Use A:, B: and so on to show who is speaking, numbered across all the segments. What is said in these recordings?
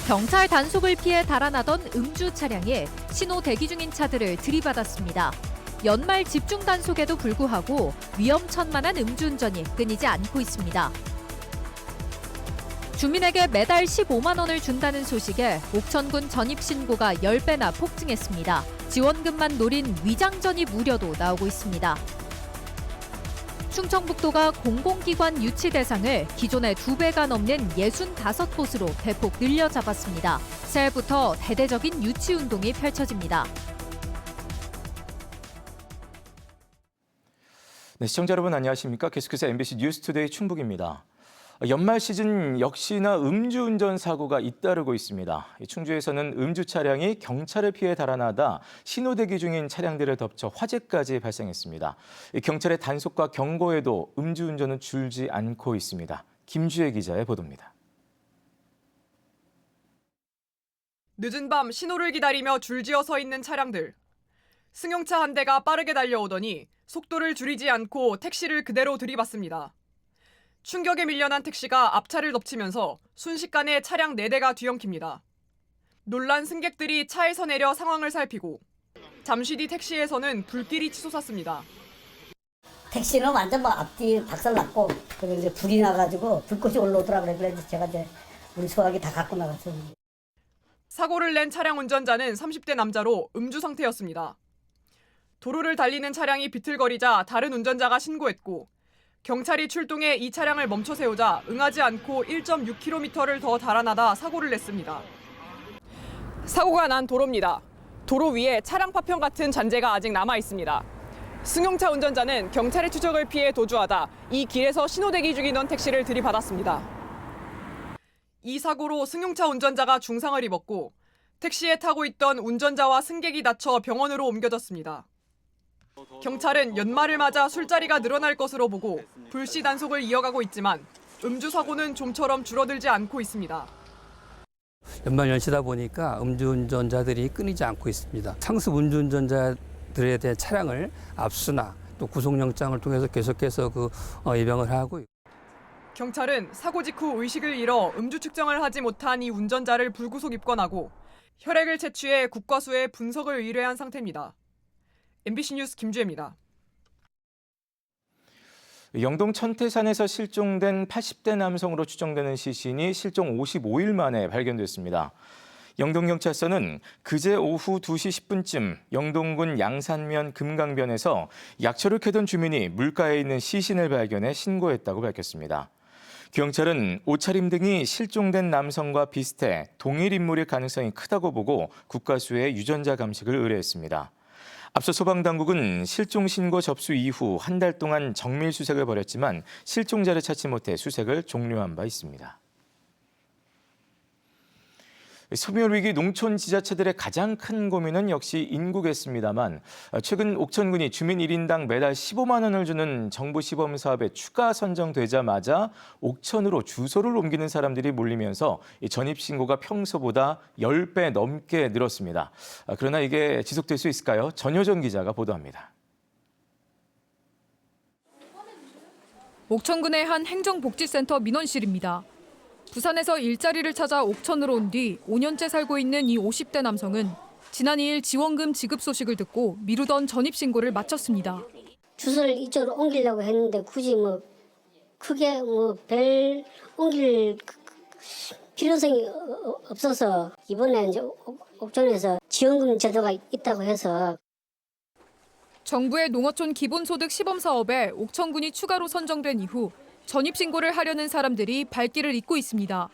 A: 경찰 단속을 피해 달아나던 음주 차량에 신호 대기 중인 차들을 들이받았습니다. 연말 집중 단속에도 불구하고 위험천만한 음주운전이 끊이지 않고 있습니다. 주민에게 매달 15만 원을 준다는 소식에 옥천군 전입신고가 10배나 폭증했습니다. 지원금만 노린 위장전입 우려도 나오고 있습니다. 충청북도가 공공기관 유치 대상을 기존의 2배가 넘는 65곳으로 대폭 늘려잡았습니다. 새해부터 대대적인 유치 운동이 펼쳐집니다.
B: 네, 시청자 여러분 안녕하십니까? 계속해서 MBC 뉴스투데이 충북입니다. 연말 시즌 역시나 음주운전 사고가 잇따르고 있습니다. 충주에서는 음주 차량이 경찰을 피해 달아나다 신호대기 중인 차량들을 덮쳐 화재까지 발생했습니다. 경찰의 단속과 경고에도 음주운전은 줄지 않고 있습니다. 김주혜 기자의 보도입니다.
C: 늦은 밤 신호를 기다리며 줄지어 서 있는 차량들. 승용차 한 대가 빠르게 달려오더니 속도를 줄이지 않고 택시를 그대로 들이받습니다. 충격에 밀려난 택시가 앞차를 덮치면서 순식간에 차량 4대가 뒤엉킵니다. 놀란 승객들이 차에서 내려 상황을 살피고 잠시 뒤 택시에서는 불길이 치솟았습니다.
D: 택시는 완전 앞뒤 박살났고 그리고 이제 불이 나가지고 불꽃이 올라오더라고요. 그래서 제가 이제 우리 소화기 다 갖고 나갔어요.
C: 사고를 낸 차량 운전자는 30대 남자로 음주 상태였습니다. 도로를 달리는 차량이 비틀거리자 다른 운전자가 신고했고 경찰이 출동해 이 차량을 멈춰 세우자 응하지 않고 1.6km를 더 달아나다 사고를 냈습니다. 사고가 난 도로입니다. 도로 위에 차량 파편 같은 잔재가 아직 남아 있습니다. 승용차 운전자는 경찰의 추적을 피해 도주하다 이 길에서 신호대기 중이던 택시를 들이받았습니다. 이 사고로 승용차 운전자가 중상을 입었고 택시에 타고 있던 운전자와 승객이 다쳐 병원으로 옮겨졌습니다. 경찰은 연말을 맞아 술자리가 늘어날 것으로 보고 불시 단속을 이어가고 있지만 음주 사고는 좀처럼 줄어들지 않고 있습니다.
E: 연말 연시다 보니까 음주운전자들이 끊이지 않고 있습니다. 상습 음주운전자들에 대한 차량을 압수나 또 구속영장을 통해서 계속해서 예방을 하고 있습니다.
C: 경찰은 사고 직후 의식을 잃어 음주 측정을 하지 못한 이 운전자를 불구속 입건하고 혈액을 채취해 국과수에 분석을 의뢰한 상태입니다. MBC 뉴스 김주혜입니다.
B: 영동 천태산에서 실종된 80대 남성으로 추정되는 시신이 실종 55일 만에 발견됐습니다. 영동경찰서는 그제 오후 2시 10분쯤 영동군 양산면 금강변에서 약초를 캐던 주민이 물가에 있는 시신을 발견해 신고했다고 밝혔습니다. 경찰은 옷차림 등이 실종된 남성과 비슷해 동일 인물일 가능성이 크다고 보고 국과수에 유전자 감식을 의뢰했습니다. 앞서 소방당국은 실종 신고 접수 이후 한 달 동안 정밀 수색을 벌였지만 실종자를 찾지 못해 수색을 종료한 바 있습니다. 소멸위기 농촌 지자체들의 가장 큰 고민은 역시 인구겠습니다만 최근 옥천군이 주민 1인당 매달 15만 원을 주는 정부 시범 사업에 추가 선정되자마자 옥천으로 주소를 옮기는 사람들이 몰리면서 전입신고가 평소보다 10배 넘게 늘었습니다. 그러나 이게 지속될 수 있을까요? 전효정 기자가 보도합니다.
F: 옥천군의 한 행정복지센터 민원실입니다. 부산에서 일자리를 찾아 옥천으로 온 뒤 5년째 살고 있는 이 50대 남성은 지난 2일 지원금 지급 소식을 듣고 미루던 전입신고를 마쳤습니다.
D: 주소를 이쪽으로 옮기려고 했는데 굳이 크게 별 옮길 필요성이 없어서 이번에 이제 옥천에서 지원금 제도가 있다고 해서
F: 정부의 농어촌 기본소득 시범사업에 옥천군이 추가로 선정된 이후 전입신고를 하려는 사람들이 발길을 잇고 있습니다.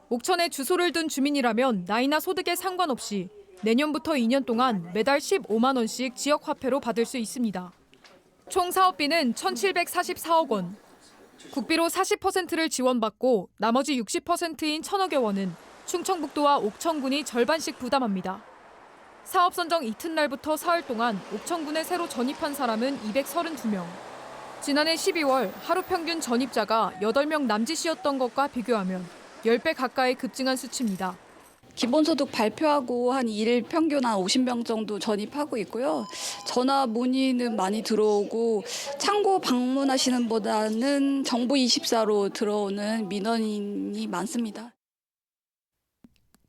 F: 옥천에 주소를 둔 주민이라면 나이나 소득에 상관없이 내년부터 2년 동안 매달 15만 원씩 지역화폐로 받을 수 있습니다. 총 사업비는 1,744억 원. 국비로 40%를 지원받고 나머지 60%인 1,000억여 원은 충청북도와 옥천군이 절반씩 부담합니다. 사업 선정 이튿날부터 사흘 동안 옥천군에 새로 전입한 사람은 232명. 지난해 12월 하루 평균 전입자가 8명 남짓이었던 것과 비교하면 10배 가까이 급증한 수치입니다.
G: 기본소득 발표하고 한 일 평균 한 50명 정도 전입하고 있고요. 전화 문의는 많이 들어오고 창고 방문하시는 보다는 정부 24로 들어오는 민원인이 많습니다.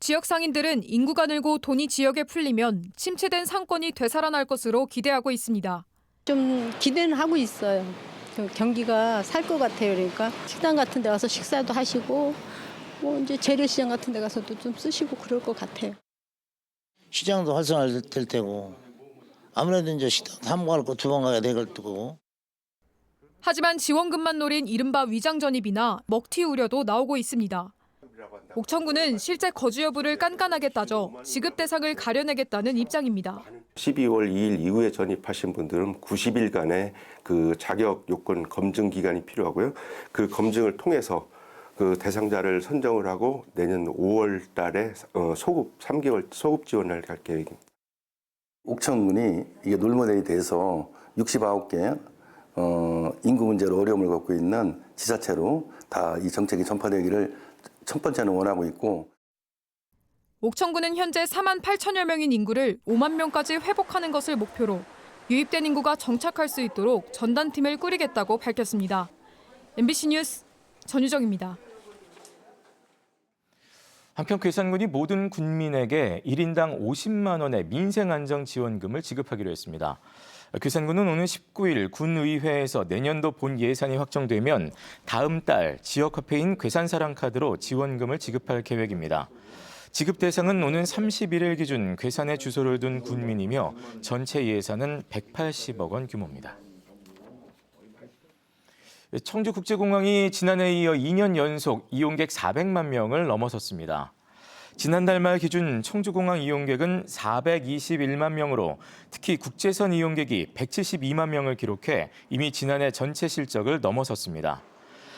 F: 지역 상인들은 인구가 늘고 돈이 지역에 풀리면 침체된 상권이 되살아날 것으로 기대하고 있습니다.
H: 좀 기대는 하고 있어요. 경기가 살 것 같아요. 그러니까 식당 같은 데 가서 식사도 하시고 뭐 이제 재래시장 같은 데 가서도 좀 쓰시고 그럴 것 같아요.
I: 시장도 활성화될 테고 아무래도 이제 식당 한 번 가고 두 번 가게 될 거고.
F: 하지만 지원금만 노린 이른바 위장전입이나 먹튀 우려도 나오고 있습니다. 옥천군은 실제 거주 여부를 깐깐하게 따져 지급 대상을 가려내겠다는 입장입니다.
J: 12월 2일 이후에 전입하신 분들은 90일간의 그 자격 요건 검증 기간이 필요하고요. 그 검증을 통해서 그 대상자를 선정을 하고 내년 5월 달에 소급 3개월 소급 지원을 할 계획입니다.
K: 옥천군이 이게 롤모델이 돼서 69개 인구 문제로 어려움을 겪고 있는 지자체로 다 이 정책이 전파되기를 첫 번째는 원하고 있고,
F: 옥천군은 현재 4만 8천여 명인 인구를 5만 명까지 회복하는 것을 목표로 유입된 인구가 정착할 수 있도록 전단팀을 꾸리겠다고 밝혔습니다. MBC 뉴스 전유정입니다.
B: 한편 괴산군이 모든 군민에게 1인당 50만 원의 민생안정지원금을 지급하기로 했습니다. 괴산군은 오늘 19일 군의회에서 내년도 본 예산이 확정되면 다음 달 지역화폐인 괴산사랑카드로 지원금을 지급할 계획입니다. 지급 대상은 오는 31일 기준 괴산에 주소를 둔 군민이며 전체 예산은 180억 원 규모입니다. 청주국제공항이 지난해에 이어 2년 연속 이용객 400만 명을 넘어섰습니다. 지난달 말 기준 청주공항 이용객은 421만 명으로 특히 국제선 이용객이 172만 명을 기록해 이미 지난해 전체 실적을 넘어섰습니다.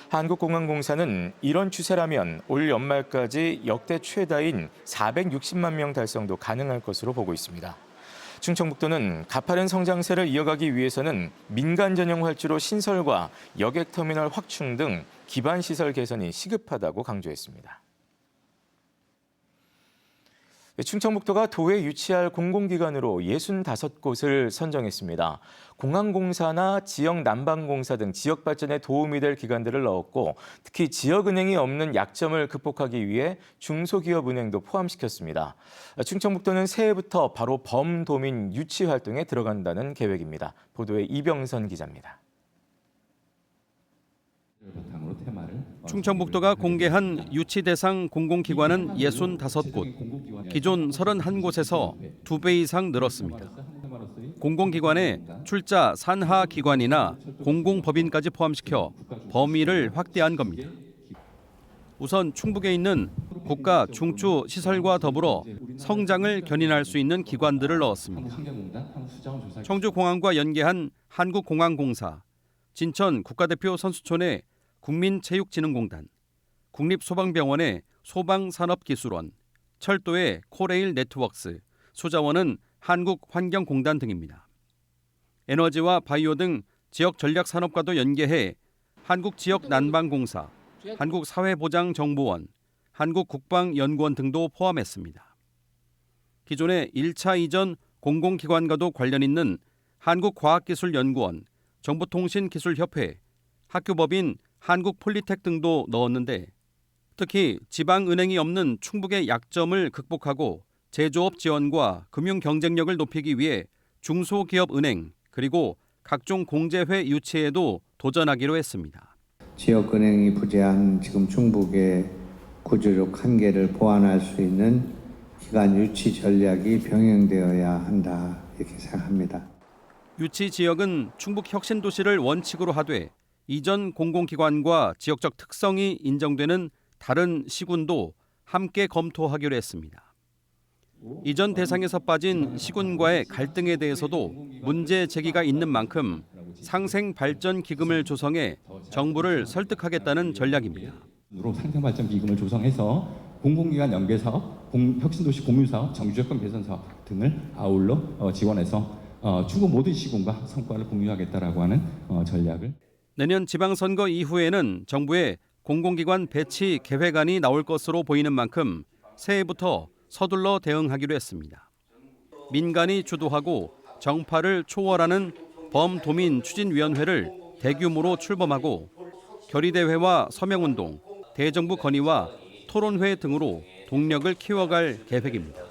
B: 한국공항공사는 이런 추세라면 올 연말까지 역대 최다인 460만 명 달성도 가능할 것으로 보고 있습니다. 충청북도는 가파른 성장세를 이어가기 위해서는 민간 전용 활주로 신설과 여객터미널 확충 등 기반 시설 개선이 시급하다고 강조했습니다. 충청북도가 도에 유치할 공공기관으로 65곳을 선정했습니다. 공항공사나 지역난방공사 등 지역 발전에 도움이 될 기관들을 넣었고 특히 지역은행이 없는 약점을 극복하기 위해 중소기업은행도 포함시켰습니다. 충청북도는 새해부터 바로 범도민 유치 활동에 들어간다는 계획입니다. 보도에 이병선 기자입니다.
L: 충청북도가 공개한 유치 대상 공공기관은 65곳, 기존 31곳에서 2배 이상 늘었습니다. 공공기관에 출자 산하기관이나 공공법인까지 포함시켜 범위를 확대한 겁니다. 우선 충북에 있는 국가 중추 시설과 더불어 성장을 견인할 수 있는 기관들을 넣었습니다. 청주공항과 연계한 한국공항공사, 진천 국가대표 선수촌의 국민체육진흥공단, 국립소방병원의 소방산업기술원, 철도의 코레일 네트워크스, 소자원은 한국환경공단 등입니다. 에너지와 바이오 등 지역 전략산업과도 연계해 한국지역난방공사, 한국사회보장정보원, 한국국방연구원 등도 포함했습니다. 기존의 1차 이전 공공기관과도 관련 있는 한국과학기술연구원, 정보통신기술협회, 학교법인 한국폴리텍 등도 넣었는데 특히 지방은행이 없는 충북의 약점을 극복하고 제조업 지원과 금융 경쟁력을 높이기 위해 중소기업은행 그리고 각종 공제회 유치에도 도전하기로 했습니다.
M: 지역은행이 부재한 지금 충북의 구조적 한계를 보완할 수 있는 기관 유치 전략이 병행되어야 한다 이렇게 생각합니다.
L: 유치 지역은 충북 혁신도시를 원칙으로 하되 이전 공공기관과 지역적 특성이 인정되는 다른 시군도 함께 검토하기로 했습니다. 이전 대상에서 빠진 시군과의 갈등에 대해서도 문제 제기가 있는 만큼 상생발전기금을 조성해 정부를 설득하겠다는 전략입니다.
N: 상생발전기금을 조성해서 공공기관 연계사업, 혁신도시 공유사업, 정주여건 개선사업 등을 아울러 지원해서 충북 모든 시군과 성과를 공유하겠다라고 하는 전략을.
L: 내년 지방선거 이후에는 정부의 공공기관 배치 계획안이 나올 것으로 보이는 만큼 새해부터 서둘러 대응하기로 했습니다. 민간이 주도하고 정파를 초월하는 범도민 추진위원회를 대규모로 출범하고 결의대회와 서명운동, 대정부 건의와 토론회 등으로 동력을 키워갈 계획입니다.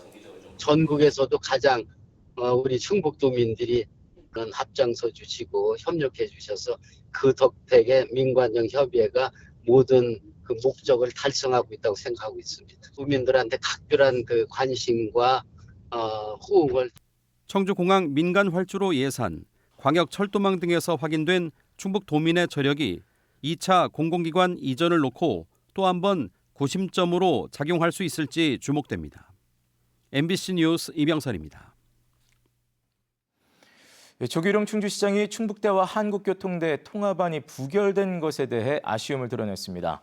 O: 전국에서도 가장 우리 충북도민들이 그런 앞장서 주시고 협력해 주셔서 그 덕택에 민관정 협의회가 모든 그 목적을 달성하고 있다고 생각하고 있습니다. 국민들한테 각별한 그 관심과 호응을.
L: 청주공항 민간 활주로 예산, 광역 철도망 등에서 확인된 충북도민의 저력이 2차 공공기관 이전을 놓고 또 한 번 구심점으로 작용할 수 있을지 주목됩니다. MBC 뉴스 이병선입니다.
B: 조규룡 충주시장이 충북대와 한국교통대 통합안이 부결된 것에 대해 아쉬움을 드러냈습니다.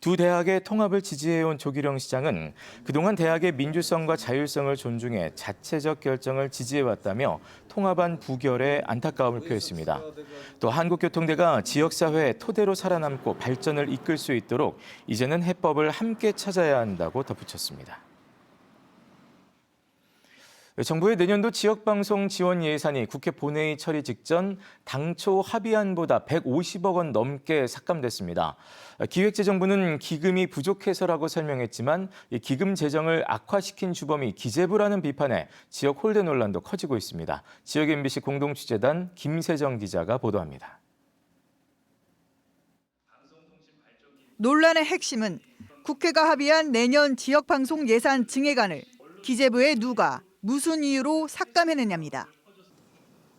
B: 두 대학의 통합을 지지해온 조규룡 시장은 그동안 대학의 민주성과 자율성을 존중해 자체적 결정을 지지해왔다며 통합안 부결에 안타까움을 표했습니다. 또 한국교통대가 지역사회의 토대로 살아남고 발전을 이끌 수 있도록 이제는 해법을 함께 찾아야 한다고 덧붙였습니다. 정부의 내년도 지역방송 지원 예산이 국회 본회의 처리 직전 당초 합의안보다 150억 원 넘게 삭감됐습니다. 기획재정부는 기금이 부족해서라고 설명했지만 이 기금 재정을 악화시킨 주범이 기재부라는 비판에 지역 홀대 논란도 커지고 있습니다. 지역 MBC 공동취재단 김세정 기자가 보도합니다.
P: 논란의 핵심은 국회가 합의한 내년 지역방송 예산 증액안을 기재부의 누가 무슨 이유로 삭감해냈냐입니다.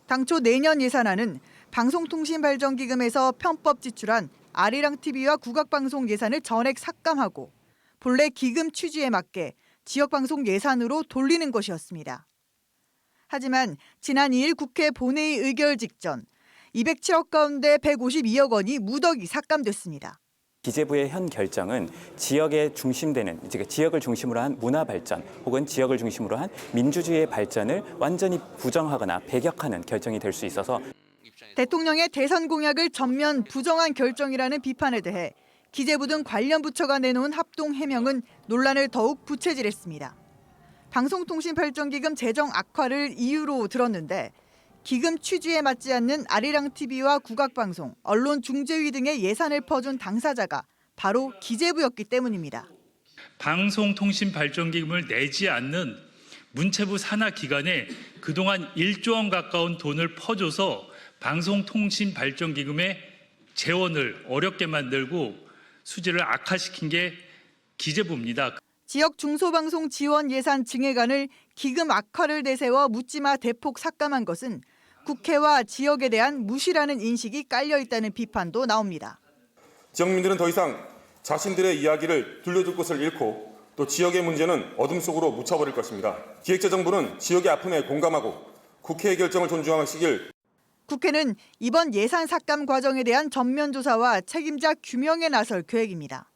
P: 당초 내년 예산안은 방송통신발전기금에서 편법 지출한 아리랑 TV와 국악방송 예산을 전액 삭감하고 본래 기금 취지에 맞게 지역방송 예산으로 돌리는 것이었습니다. 하지만 지난 2일 국회 본회의 의결 직전 207억 가운데 152억 원이 무더기 삭감됐습니다.
Q: 기재부의 현 결정은 지역에 중심되는 지역을 중심으로 한 문화 발전 혹은 지역을 중심으로 한 민주주의의 발전을 완전히 부정하거나 배격하는 결정이 될 수 있어서
P: 대통령의 대선 공약을 전면 부정한 결정이라는 비판에 대해 기재부 등 관련 부처가 내놓은 합동 해명은 논란을 더욱 부채질했습니다. 방송통신발전기금 재정 악화를 이유로 들었는데 기금 취지에 맞지 않는 아리랑 TV와 국악방송, 언론중재위 등의 예산을 퍼준 당사자가 바로 기재부였기 때문입니다.
R: 방송통신발전기금을 내지 않는 문체부 산하 기관에 그동안 1조 원 가까운 돈을 퍼줘서 방송통신발전기금의 재원을 어렵게 만들고 수지를 악화시킨 게 기재부입니다.
P: 지역 중소방송 지원 예산 증액안을 기금 악화를 내세워 묻지마 대폭 삭감한 것은 국회와 지역에 대한 무시라는 인식이 깔려 있다는 비판도 나옵니다.
S: 지역민들은 더 이상 자신들의 이야기를 들려줄 곳을 잃고 또 지역의 문제는 어둠 속으로 묻혀버릴 것입니다. 기획재정부는 지역의 아픔에 공감하고 국회의 결정을 존중하시길.
P: 국회는 이번 예산 삭감 과정에 대한 전면 조사와 책임자 규명에 나설 계획입니다.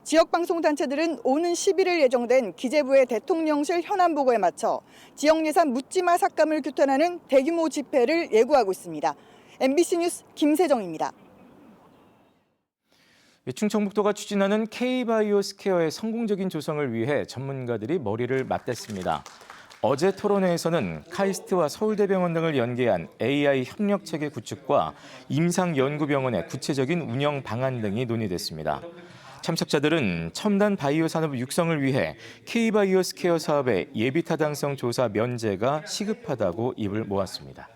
P: 지역방송단체들은 오는 11일 예정된 기재부의 대통령실 현안 보고에 맞춰 지역 예산 묻지마 삭감을 규탄하는 대규모 집회를 예고하고 있습니다. MBC 뉴스 김세정입니다.
B: 충청북도가 추진하는 K-바이오스퀘어의 성공적인 조성을 위해 전문가들이 머리를 맞댔습니다. 어제 토론회에서는 카이스트와 서울대병원 등을 연계한 AI 협력체계 구축과 임상연구병원의 구체적인 운영 방안 등이 논의됐습니다. 참석자들은 첨단 바이오 산업 육성을 위해 K-바이오스퀘어 사업의 예비 타당성 조사 면제가 시급하다고 입을 모았습니다.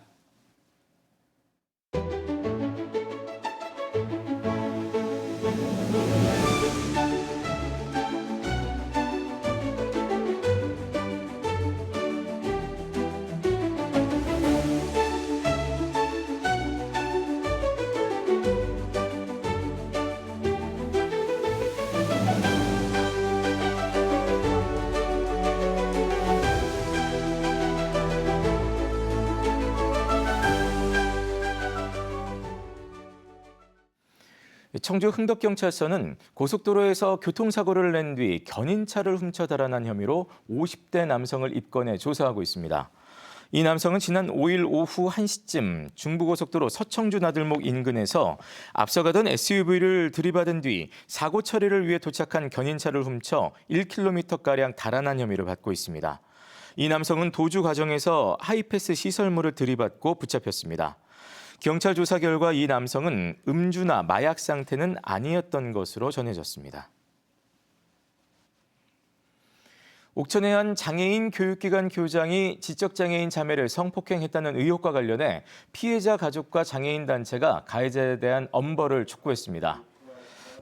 B: 청주 흥덕경찰서는 고속도로에서 교통사고를 낸 뒤 견인차를 훔쳐 달아난 혐의로 50대 남성을 입건해 조사하고 있습니다. 이 남성은 지난 5일 오후 1시쯤 중부고속도로 서청주 나들목 인근에서 앞서가던 SUV를 들이받은 뒤 사고 처리를 위해 도착한 견인차를 훔쳐 1km가량 달아난 혐의를 받고 있습니다. 이 남성은 도주 과정에서 하이패스 시설물을 들이받고 붙잡혔습니다. 경찰 조사 결과 이 남성은 음주나 마약 상태는 아니었던 것으로 전해졌습니다. 옥천의 한 장애인 교육기관 교장이 지적장애인 자매를 성폭행했다는 의혹과 관련해 피해자 가족과 장애인 단체가 가해자에 대한 엄벌을 촉구했습니다.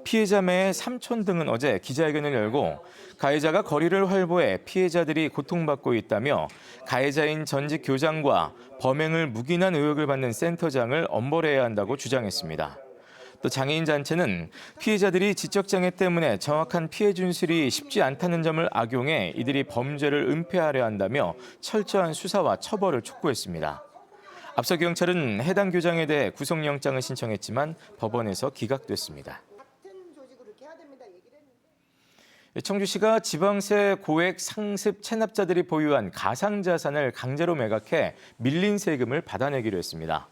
B: 피해자매의 삼촌 등은 어제 기자회견을 열고 가해자가 거리를 활보해 피해자들이 고통받고 있다며 가해자인 전직 교장과 범행을 묵인한 의혹을 받는 센터장을 엄벌해야 한다고 주장했습니다. 또 장애인 단체는 피해자들이 지적장애 때문에 정확한 피해 준술이 쉽지 않다는 점을 악용해 이들이 범죄를 은폐하려 한다며 철저한 수사와 처벌을 촉구했습니다. 앞서 경찰은 해당 교장에 대해 구속영장을 신청했지만 법원에서 기각됐습니다. 청주시가 지방세 고액 상습 체납자들이 보유한 가상자산을 강제로 매각해 밀린 세금을 받아내기로 했습니다.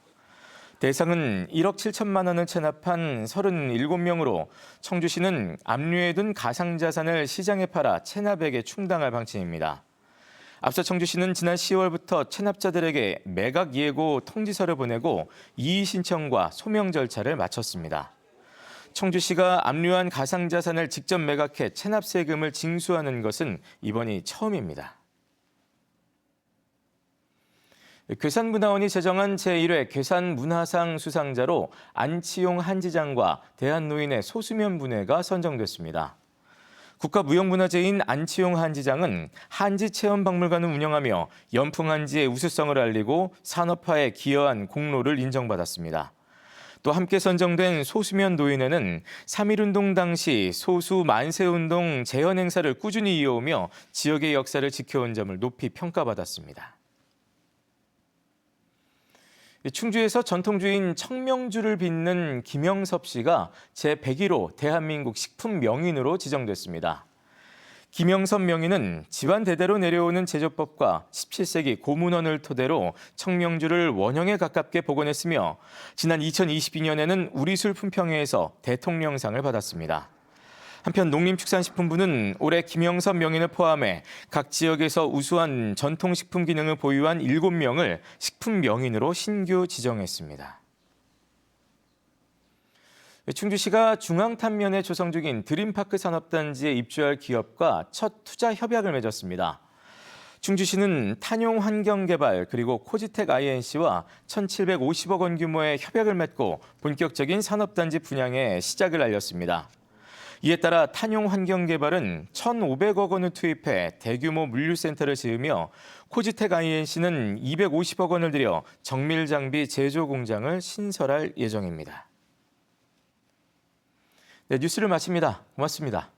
B: 대상은 1억 7천만 원을 체납한 37명으로 청주시는 압류해둔 가상자산을 시장에 팔아 체납액에 충당할 방침입니다. 앞서 청주시는 지난 10월부터 체납자들에게 매각 예고 통지서를 보내고 이의 신청과 소명 절차를 마쳤습니다. 청주시가 압류한 가상자산을 직접 매각해 체납세금을 징수하는 것은 이번이 처음입니다. 괴산문화원이 제정한 제1회 괴산문화상 수상자로 안치용 한지장과 대한노인의 소수면 분회가 선정됐습니다. 국가무형문화재인 안치용 한지장은 한지체험박물관을 운영하며 연풍한지의 우수성을 알리고 산업화에 기여한 공로를 인정받았습니다. 또 함께 선정된 소수면 노인회는 3.1운동 당시 소수 만세운동 재현 행사를 꾸준히 이어오며 지역의 역사를 지켜온 점을 높이 평가받았습니다. 충주에서 전통주인 청명주를 빚는 김영섭 씨가 제101호 대한민국 식품 명인으로 지정됐습니다. 김영섭 명인은 집안 대대로 내려오는 제조법과 17세기 고문헌을 토대로 청명주를 원형에 가깝게 복원했으며 지난 2022년에는 우리술 품평회에서 대통령상을 받았습니다. 한편 농림축산식품부는 올해 김영섭 명인을 포함해 각 지역에서 우수한 전통식품 기능을 보유한 7명을 식품 명인으로 신규 지정했습니다. 충주시가 중앙탄면에 조성 중인 드림파크 산업단지에 입주할 기업과 첫 투자 협약을 맺었습니다. 충주시는 탄용환경개발 그리고 코지텍 INC와 1,750억 원 규모의 협약을 맺고 본격적인 산업단지 분양에 시작을 알렸습니다. 이에 따라 탄용환경개발은 1,500억 원을 투입해 대규모 물류센터를 지으며 코지텍 INC는 250억 원을 들여 정밀장비 제조 공장을 신설할 예정입니다. 네, 뉴스를 마칩니다. 고맙습니다.